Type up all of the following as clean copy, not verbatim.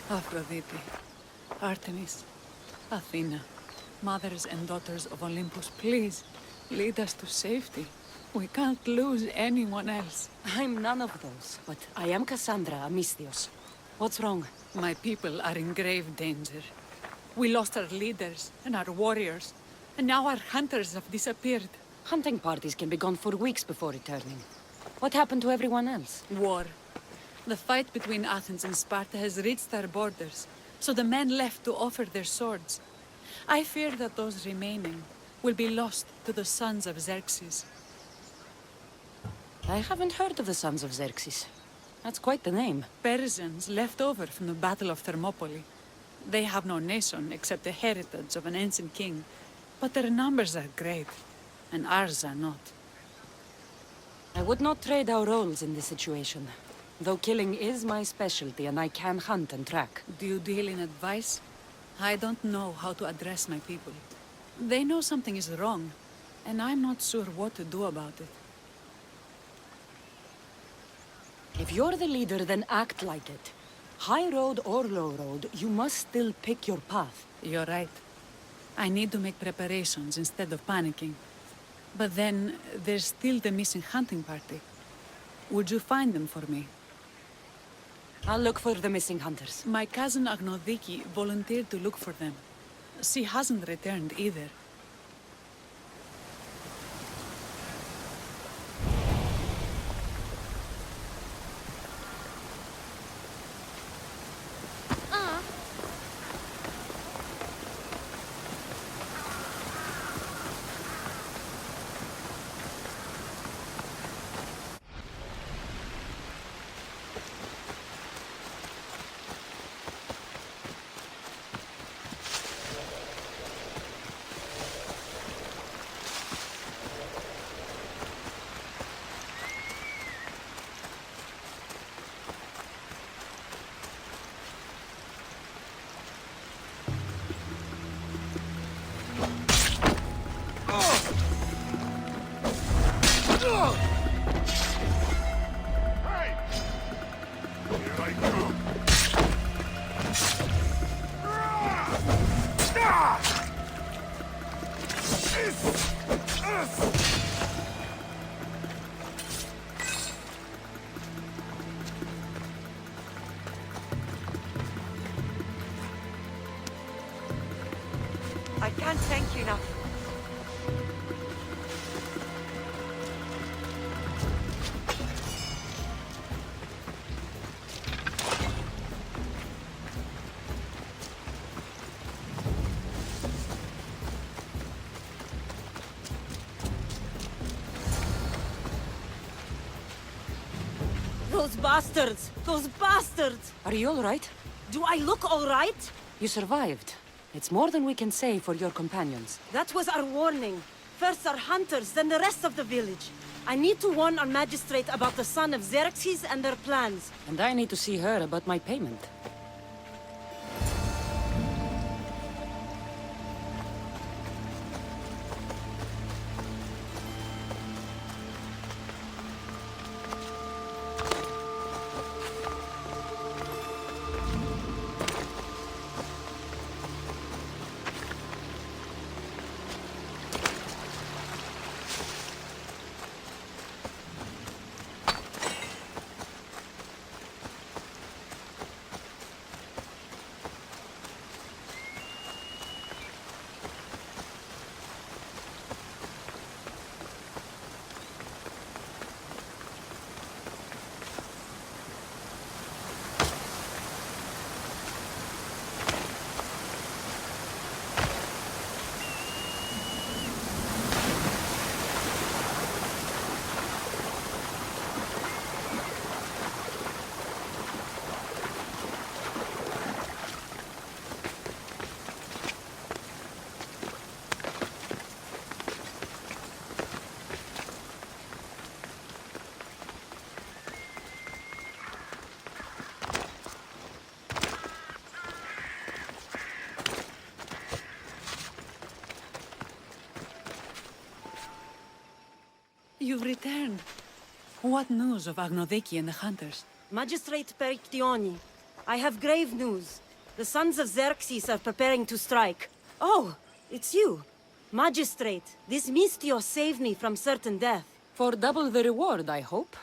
Aphrodite, Artemis, Athena, mothers and daughters of Olympus, please, lead us to safety. We can't lose anyone else. I'm none of those, but I am Cassandra Amistios. What's wrong? My people are in grave danger. We lost our leaders and our warriors, and now our hunters have disappeared. Hunting parties can be gone for weeks before returning. What happened to everyone else? War. The fight between Athens and Sparta has reached our borders, so the men left to offer their swords. I fear that those remaining will be lost to the sons of Xerxes. I haven't heard of the sons of Xerxes. That's quite the name. Persians left over from the Battle of Thermopylae. They have no nation except the heritage of an ancient king, but their numbers are great, and ours are not. I would not trade our roles in this situation. Though killing is my specialty and I can hunt and track. Do you deal in advice? I don't know how to address my people. They know something is wrong, and I'm not sure what to do about it. If you're the leader, then act like it. High road or low road, you must still pick your path. You're right. I need to make preparations instead of panicking. But then, there's still the missing hunting party. Would you find them for me? I'll look for the missing hunters. My cousin Agnodiki volunteered to look for them. She hasn't returned either. I can't thank you enough. Those bastards! Those bastards! Are you all right? Do I look all right? You survived. It's more than we can say for your companions. That was our warning. First our hunters, then the rest of the village. I need to warn our magistrate about the son of Xerxes and their plans. And I need to see her about my payment. You've returned. What news of Agnodiki and the hunters? Magistrate Perictioni. I have grave news. The sons of Xerxes are preparing to strike. Oh, it's you. Magistrate, this Mistio saved me from certain death. For double the reward, I hope.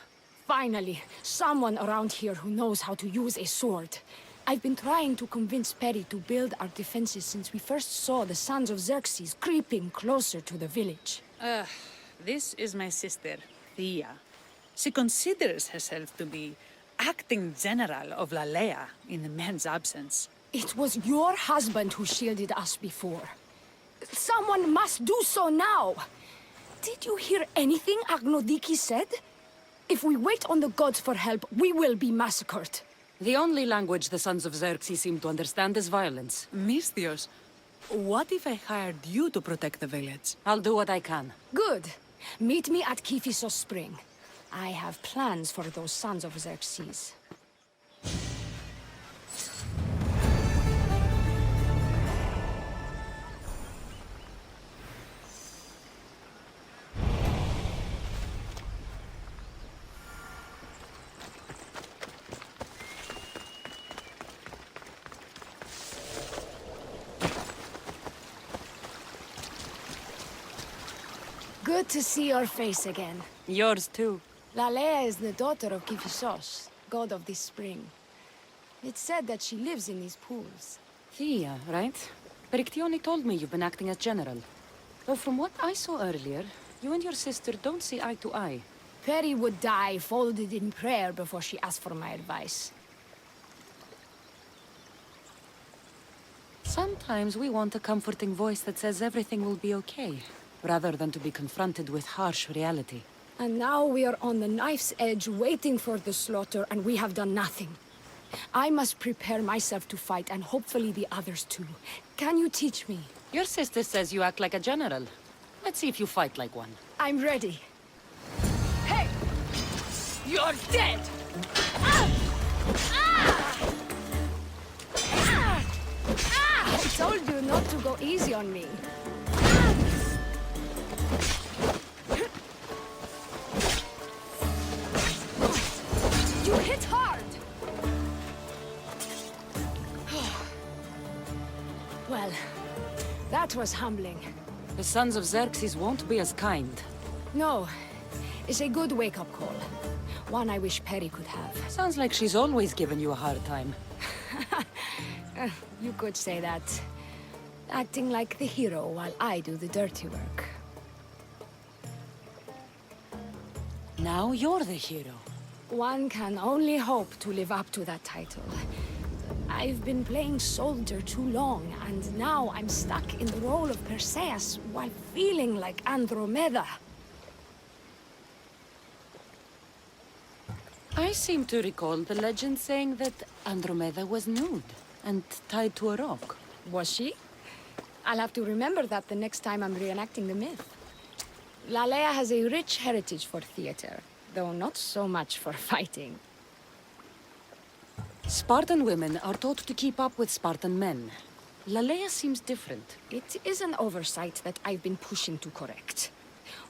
Finally, someone around here who knows how to use a sword. I've been trying to convince Perry to build our defenses since we first saw the sons of Xerxes creeping closer to the village. This is my sister, Thea. She considers herself to be acting general of Lalaia in the man's absence. It was your husband who shielded us before. Someone must do so now! Did you hear anything Agnodiki said? If we wait on the gods for help, we will be massacred. The only language the sons of Xerxes seem to understand is violence. Mistios, what if I hired you to protect the village? I'll do what I can. Good. Meet me at Kiphisos Spring. I have plans for those sons of Xerxes. Good to see your face again. Yours too. Lalaia is the daughter of Kiphisos, god of this spring. It's said that she lives in these pools. Thea, right? Perictione told me you've been acting as general. Though from what I saw earlier, you and your sister don't see eye to eye. Perry would die folded in prayer before she asked for my advice. Sometimes we want a comforting voice that says everything will be okay, rather than to be confronted with harsh reality. And now we are on the knife's edge waiting for the slaughter, and we have done nothing. I must prepare myself to fight, and hopefully the others too. Can you teach me? Your sister says you act like a general. Let's see if you fight like one. I'm ready. Hey! You're dead! Ah! Ah! Ah! Ah! I told you not to go easy on me. You hit hard! Well, that was humbling. The sons of Xerxes won't be as kind. No, it's a good wake-up call. One I wish Perry could have. Sounds like she's always given you a hard time. You could say that. Acting like the hero while I do the dirty work. Now you're the hero. One can only hope to live up to that title. I've been playing soldier too long, and now I'm stuck in the role of Perseus while feeling like Andromeda. I seem to recall the legend saying that Andromeda was nude and tied to a rock. Was she? I'll have to remember that the next time I'm reenacting the myth. Lalaia has a rich heritage for theater, though not so much for fighting. Spartan women are taught to keep up with Spartan men. Lalaia seems different. It is an oversight that I've been pushing to correct.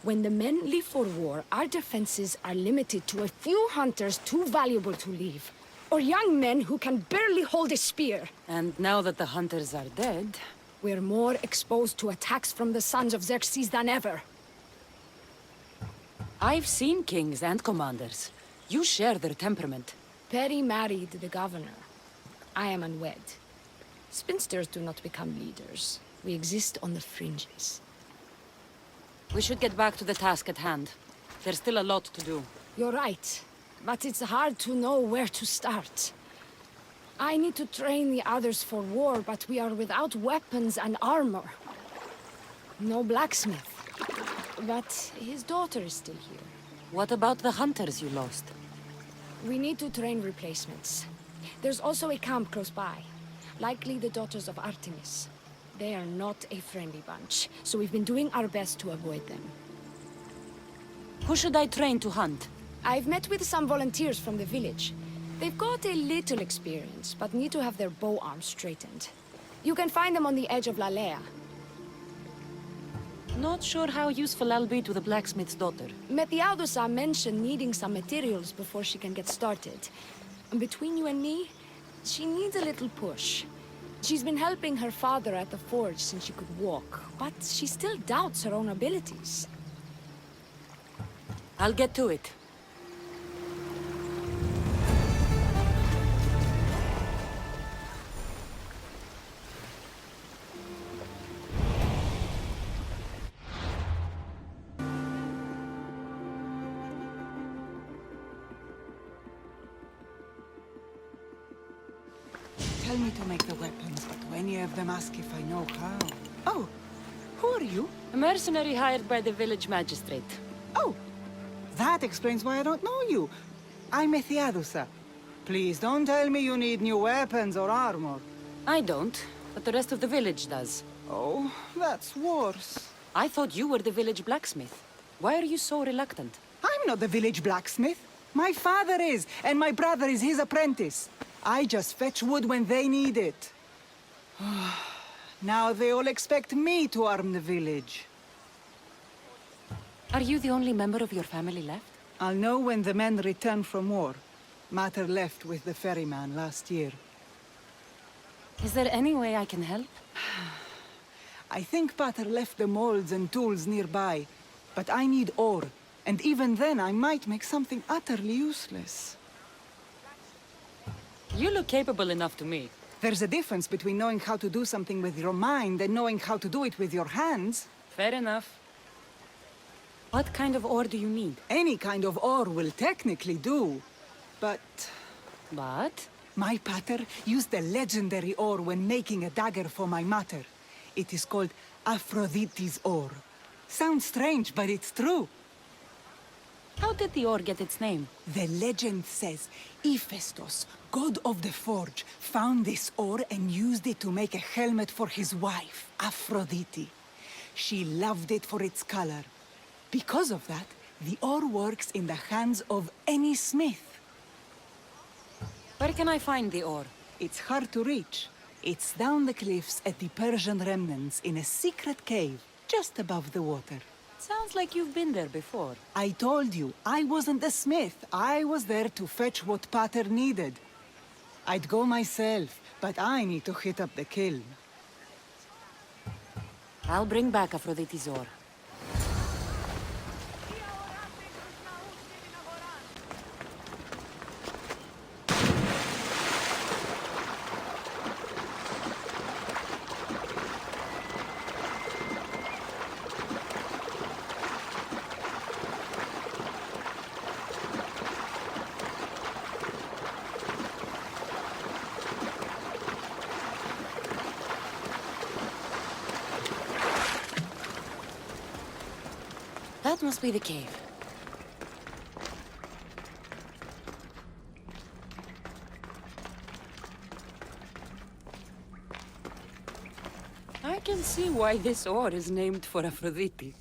When the men leave for war, our defenses are limited to a few hunters too valuable to leave, or young men who can barely hold a spear. And now that the hunters are dead... We're more exposed to attacks from the sons of Xerxes than ever. I've seen kings and commanders. You share their temperament. Perry married the governor. I am unwed. Spinsters do not become leaders. We exist on the fringes. We should get back to the task at hand. There's still a lot to do. You're right, but it's hard to know where to start. I need to train the others for war, but we are without weapons and armor. No blacksmith. But his daughter is still here. What about the hunters you lost? We need to train replacements. There's also a camp close by. Likely the daughters of Artemis. They are not a friendly bunch, so we've been doing our best to avoid them. Who should I train to hunt? I've met with some volunteers from the village. They've got a little experience, but need to have their bow arms straightened. You can find them on the edge of Lalaia. Not sure how useful I'll be to the blacksmith's daughter. Methialdosa mentioned needing some materials before she can get started. And between you and me, She needs a little push. She's been helping her father at the forge since she could walk, but she still doubts her own abilities. I'll get to it. Tell me to make the weapons, but when you have them, ask if I know how. Oh, who are you? A mercenary hired by the village magistrate. Oh, that explains why I don't know you. I'm Ethiadusa. Please don't tell me you need new weapons or armor. I don't, but the rest of the village does. Oh, that's worse. I thought you were the village blacksmith. Why are you so reluctant? I'm not the village blacksmith. My father is, and my brother is his apprentice. I just fetch wood when they need it. Now they all expect me to arm the village. Are you the only member of your family left? I'll know when the men return from war. Mater left with the ferryman last year. Is there any way I can help? I think Pater left the molds and tools nearby, but I need ore, and even then I might make something utterly useless. You look capable enough to me. There's a difference between knowing how to do something with your mind and knowing how to do it with your hands. Fair enough. What kind of ore do you need? Any kind of ore will technically do, but... But? My pater used the legendary ore when making a dagger for my mater. It is called Aphrodite's ore. Sounds strange, but it's true. How did the ore get its name? The legend says Hephaestus, god of the forge, found this ore and used it to make a helmet for his wife, Aphrodite. She loved it for its color. Because of that, the ore works in the hands of any smith. Where can I find the ore? It's hard to reach. It's down the cliffs at the Persian remnants in a secret cave, just above the water. Sounds like you've been there before. I told you, I wasn't a smith. I was there to fetch what Pater needed. I'd go myself, but I need to hit up the kiln. I'll bring back Aphrodite's ore. That must be the cave. I can see why this ore is named for Aphrodite.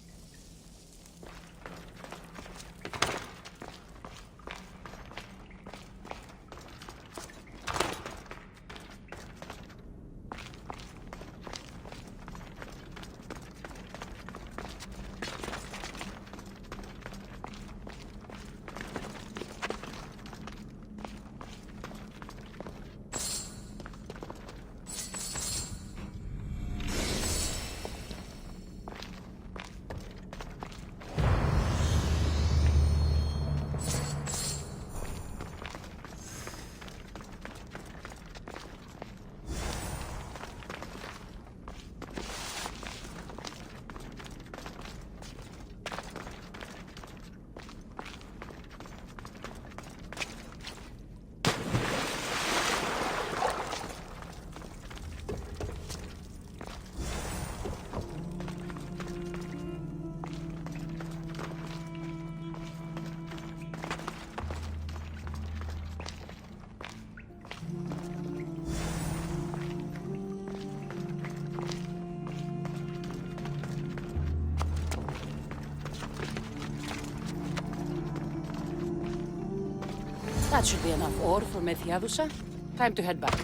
That should be enough ore for Methiadusa. Time to head back.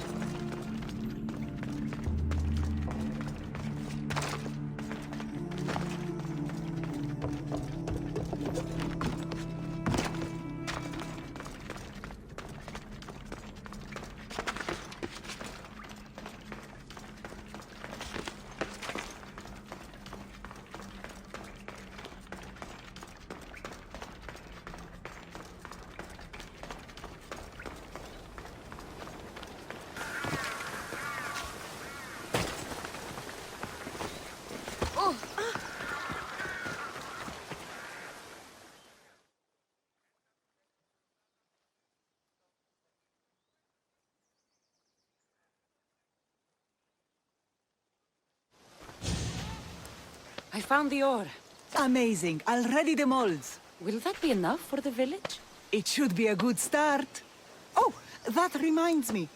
I found the ore. Amazing. I'll ready the molds. Will that be enough for the village? It should be a good start. Oh, that reminds me.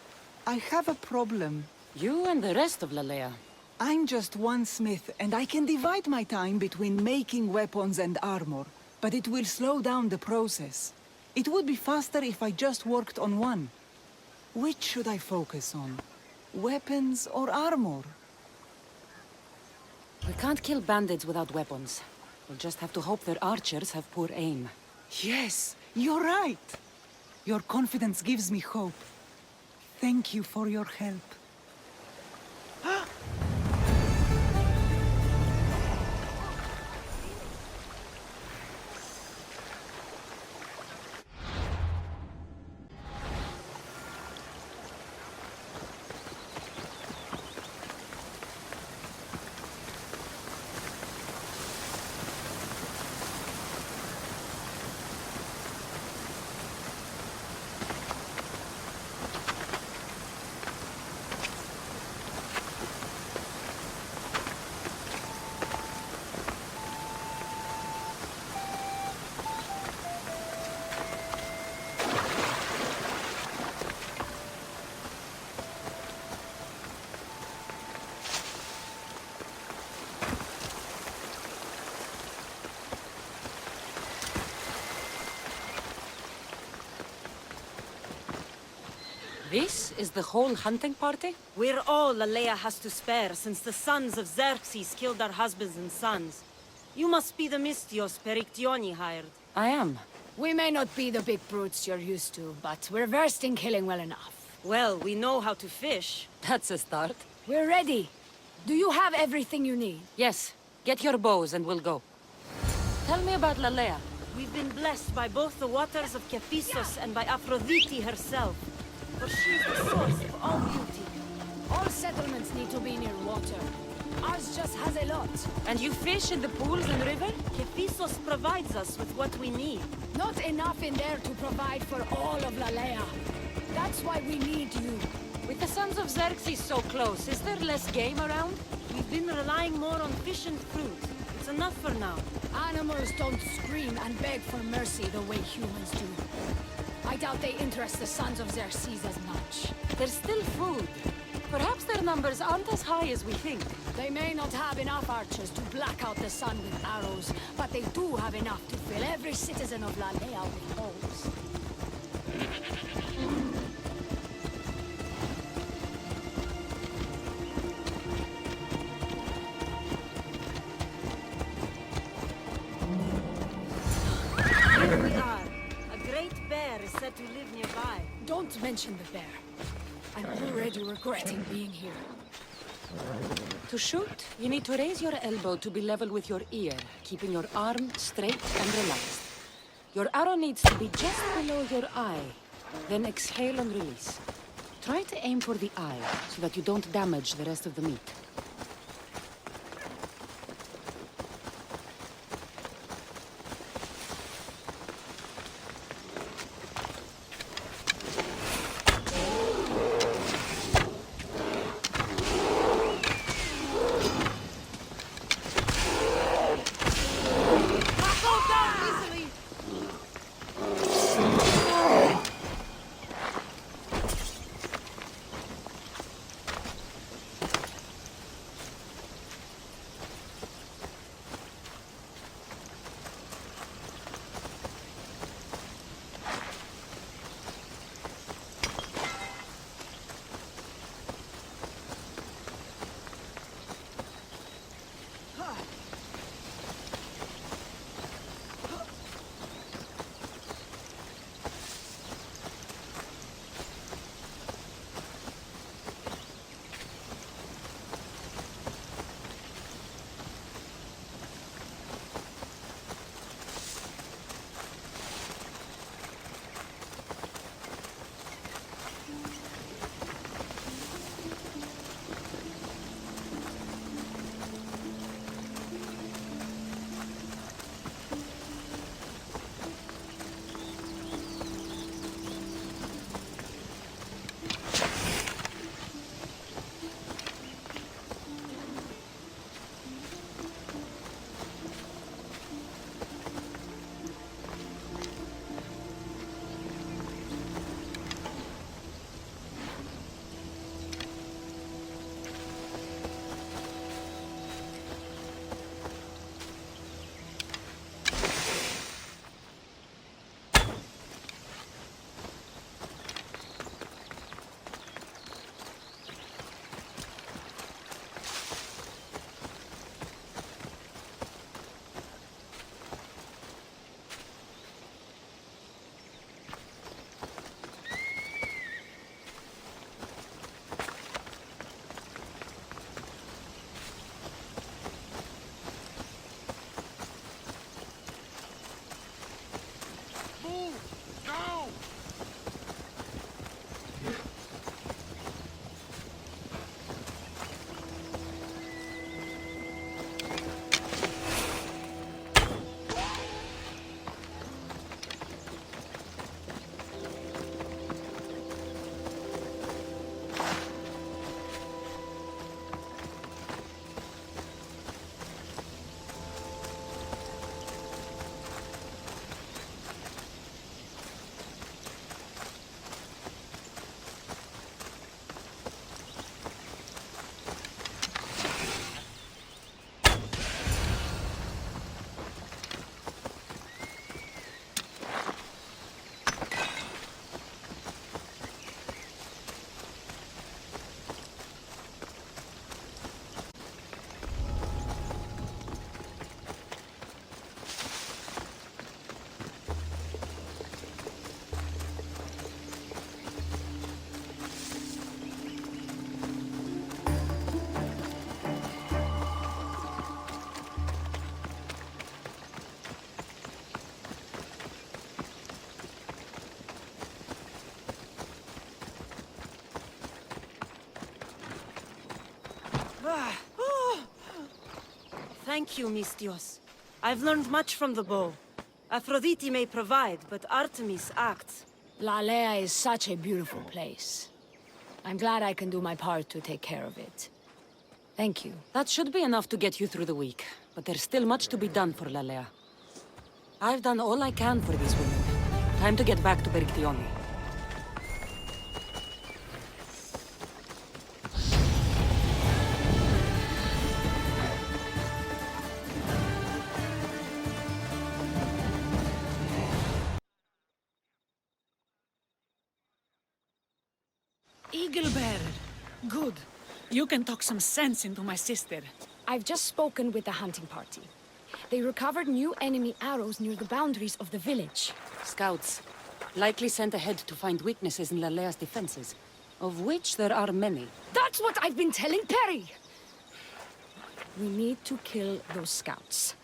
I have a problem. You and the rest of Lalaia. I'm just one smith, and I can divide my time between making weapons and armor, but it will slow down the process. It would be faster if I just worked on one. Which should I focus on? Weapons or armor? We can't kill bandits without weapons. We'll just have to hope their archers have poor aim. Yes, you're right. Your confidence gives me hope. Thank you for your help. This is the whole hunting party? We're all Lalaia has to spare since the sons of Xerxes killed our husbands and sons. You must be the Mystios Perictioni hired. I am. We may not be the big brutes you're used to, but we're versed in killing well enough. Well, we know how to fish. That's a start. We're ready. Do you have everything you need? Yes. Get your bows and we'll go. Tell me about Lalaia. We've been blessed by both the waters of Kephissos and by Aphrodite herself. For she's the source of all beauty. All settlements need to be near water. Ours just has a lot. And you fish in the pools and river? Kephissos provides us with what we need. Not enough in there to provide for all of Lalaia. That's why we need you. With the sons of Xerxes so close, is there less game around? We've been relying more on fish and fruit. It's enough for now. Animals don't scream and beg for mercy the way humans do. I doubt they interest the sons of Xerxes as much. There's still food. Perhaps their numbers aren't as high as we think. They may not have enough archers to black out the sun with arrows, but they do have enough to fill every citizen of Lalaia with holes. Here we are. A great bear is said to live nearby. Don't mention the bear. I'm already regretting being here. To shoot, you need to raise your elbow to be level with your ear, keeping your arm straight and relaxed. Your arrow needs to be just below your eye. Then exhale and release. Try to aim for the eye, so that you don't damage the rest of the meat. Thank you, Mistios. I've learned much from the bow. Aphrodite may provide, but Artemis acts. Lalaia is such a beautiful place. I'm glad I can do my part to take care of it. Thank you. That should be enough to get you through the week, but there's still much to be done for Lalaia. I've done all I can for these women. Time to get back to Berictione. Eagle Bearer. Good. You can talk some sense into my sister. I've just spoken with the hunting party. They recovered new enemy arrows near the boundaries of the village. Scouts. Likely sent ahead to find weaknesses in Lalaia's defenses, of which there are many. That's what I've been telling Perry! We need to kill those scouts.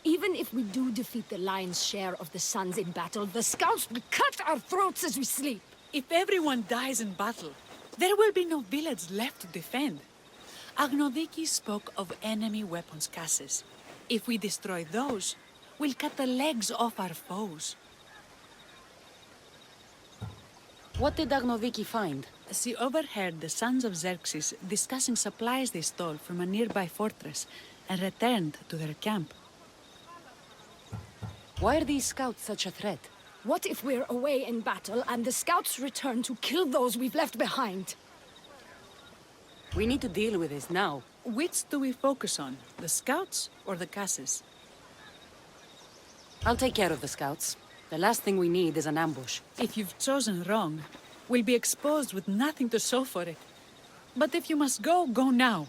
Even if we do defeat the lion's share of the Suns in battle, the scouts will cut our throats as we sleep. If everyone dies in battle, there will be no village left to defend. Agnodiki spoke of enemy weapons caches. If we destroy those, we'll cut the legs off our foes. What did Agnoviki find? She overheard the sons of Xerxes discussing supplies they stole from a nearby fortress and returned to their camp. Why are these scouts such a threat? What if we're away in battle and the scouts return to kill those we've left behind? We need to deal with this now. Which do we focus on, the scouts or the caches? I'll take care of the scouts. The last thing we need is an ambush. If you've chosen wrong, we'll be exposed with nothing to show for it. But if you must go, go now.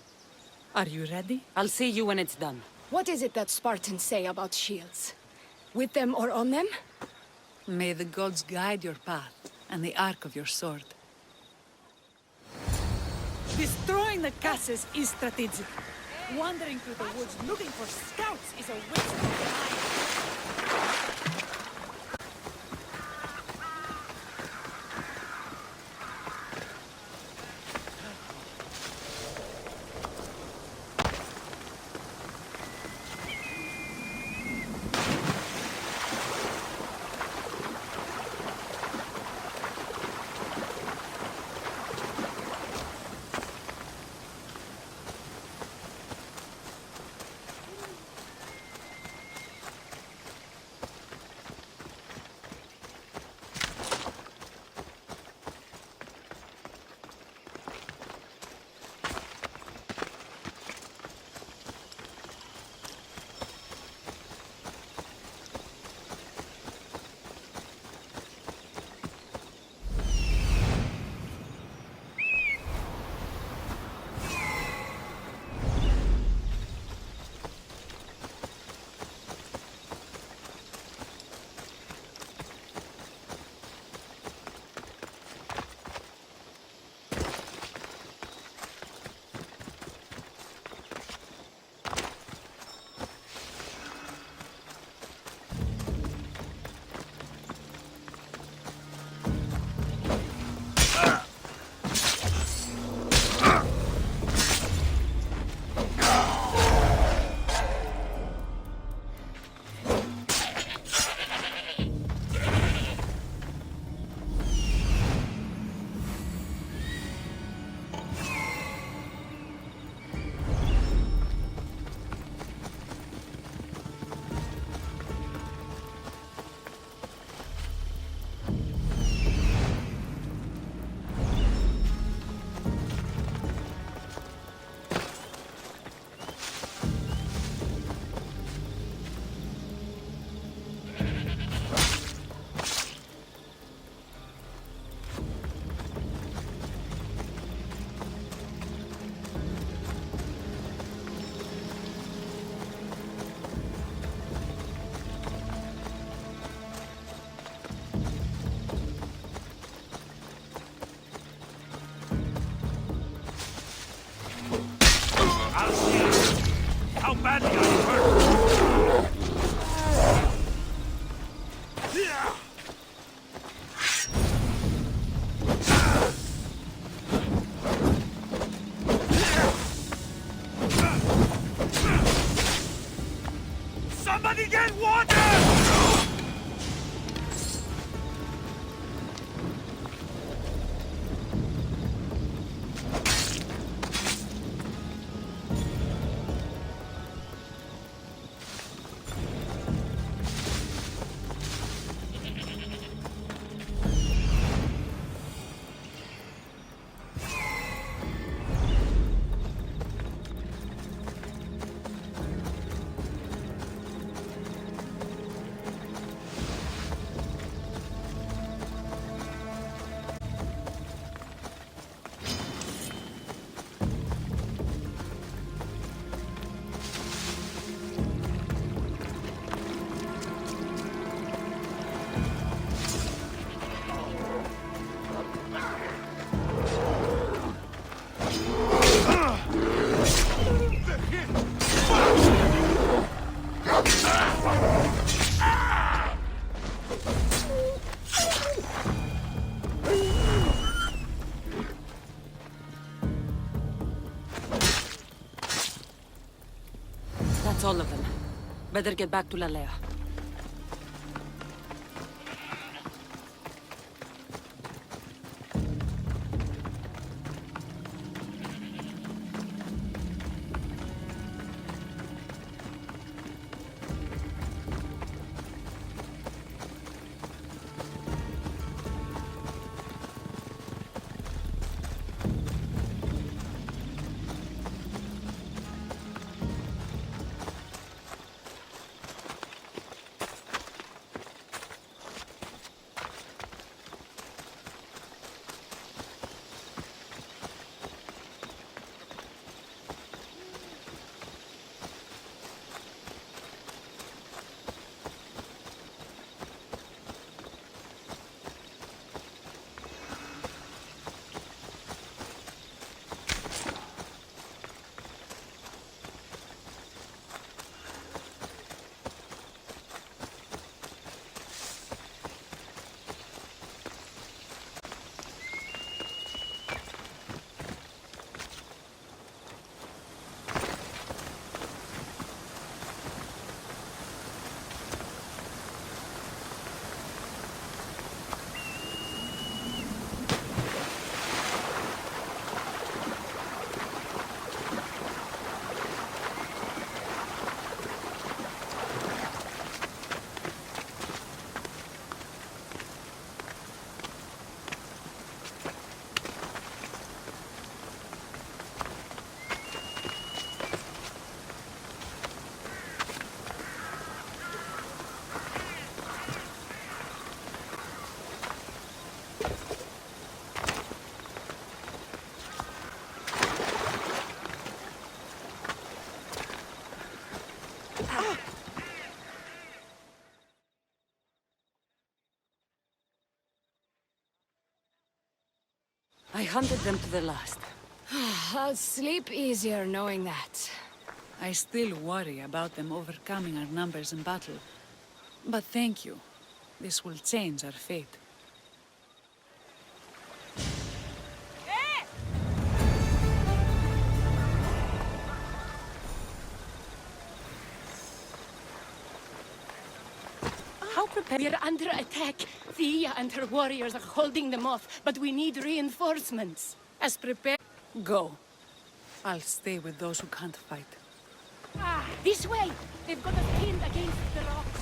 Are you ready? I'll see you when it's done. What is it that Spartans say about shields? With them or on them? May the gods guide your path and the arc of your sword. Destroying the caches is strategic. Wandering through the woods looking for scouts is a waste of time. How badly are you hurt? Somebody get water! That's all of them. Better get back to Lalaia. I hunted them to the last. I'll sleep easier knowing that. I still worry about them overcoming our numbers in battle. But thank you. This will change our fate. How prepared? We're under attack. Thea and her warriors are holding them off, but we need reinforcements. As prepared. Go. I'll stay with those who can't fight. This way! They've got us pinned against the rocks.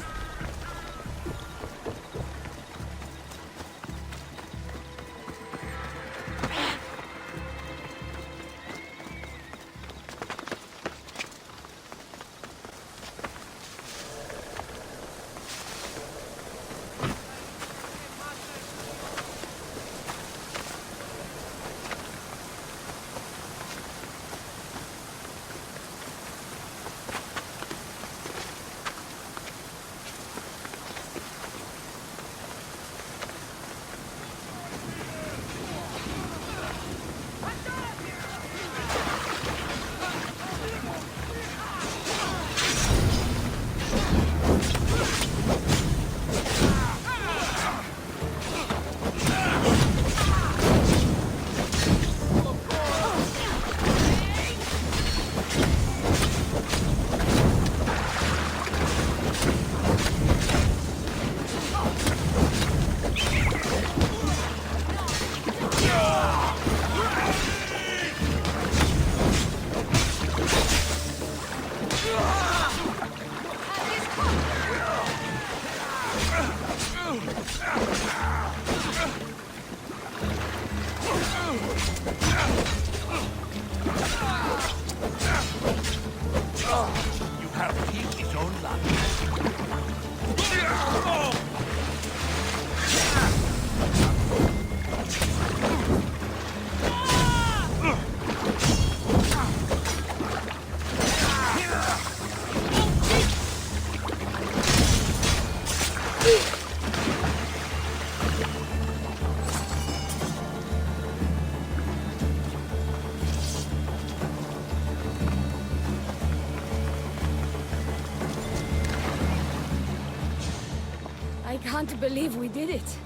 can't believe we did it.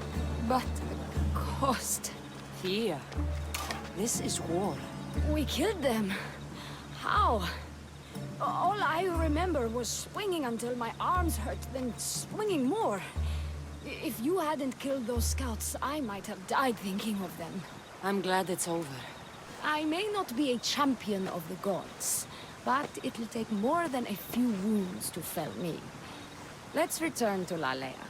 But the cost... Thea, this is war. We killed them. How? All I remember was swinging until my arms hurt, then swinging more. If you hadn't killed those scouts, I might have died thinking of them. I'm glad it's over. I may not be a champion of the gods, but it'll take more than a few wounds to fell me. Let's return to Lalaia.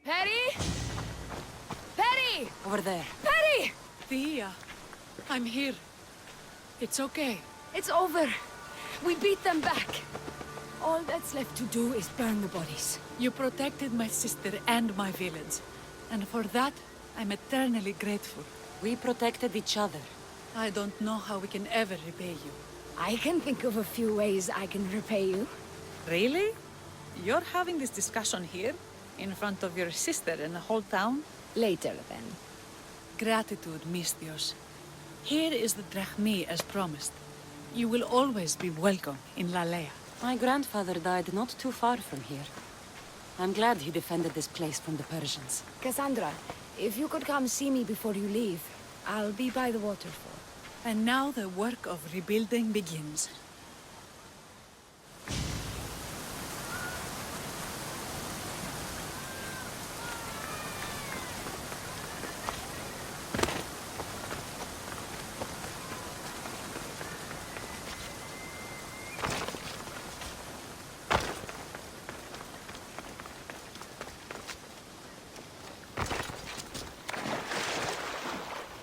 Petty? Petty! Over there. Petty! Thea, I'm here. It's okay. It's over. We beat them back. All that's left to do is burn the bodies. You protected my sister and my village. And for that, I'm eternally grateful. We protected each other. I don't know how we can ever repay you. I can think of a few ways I can repay you. Really? You're having this discussion here? In front of your sister and the whole town? Later, then. Gratitude, Mistios. Here is the drachmi as promised. You will always be welcome in Lalaia. My grandfather died not too far from here. I'm glad he defended this place from the Persians. Cassandra, if you could come see me before you leave, I'll be by the waterfall. And now the work of rebuilding begins.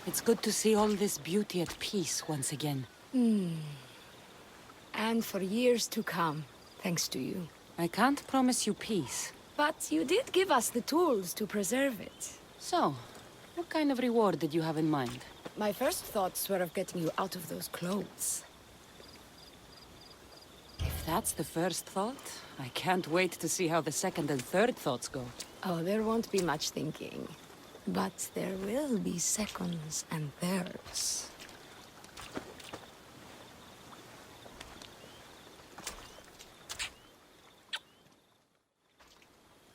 It's good to see all this beauty at peace once again. And for years to come, thanks to you. I can't promise you peace. But you did give us the tools to preserve it. So, what kind of reward did you have in mind? My first thoughts were of getting you out of those clothes. If that's the first thought, I can't wait to see how the second and third thoughts go. Oh, there won't be much thinking. But there will be seconds and thirds.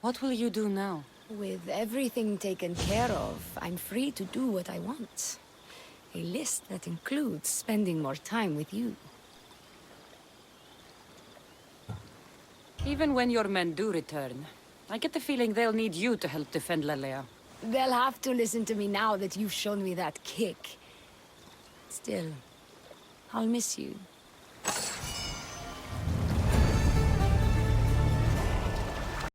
What will you do now? With everything taken care of, I'm free to do what I want. A list that includes spending more time with you. Even when your men do return, I get the feeling they'll need you to help defend Lalaia. They'll have to listen to me now that you've shown me that kick. Still, I'll miss you.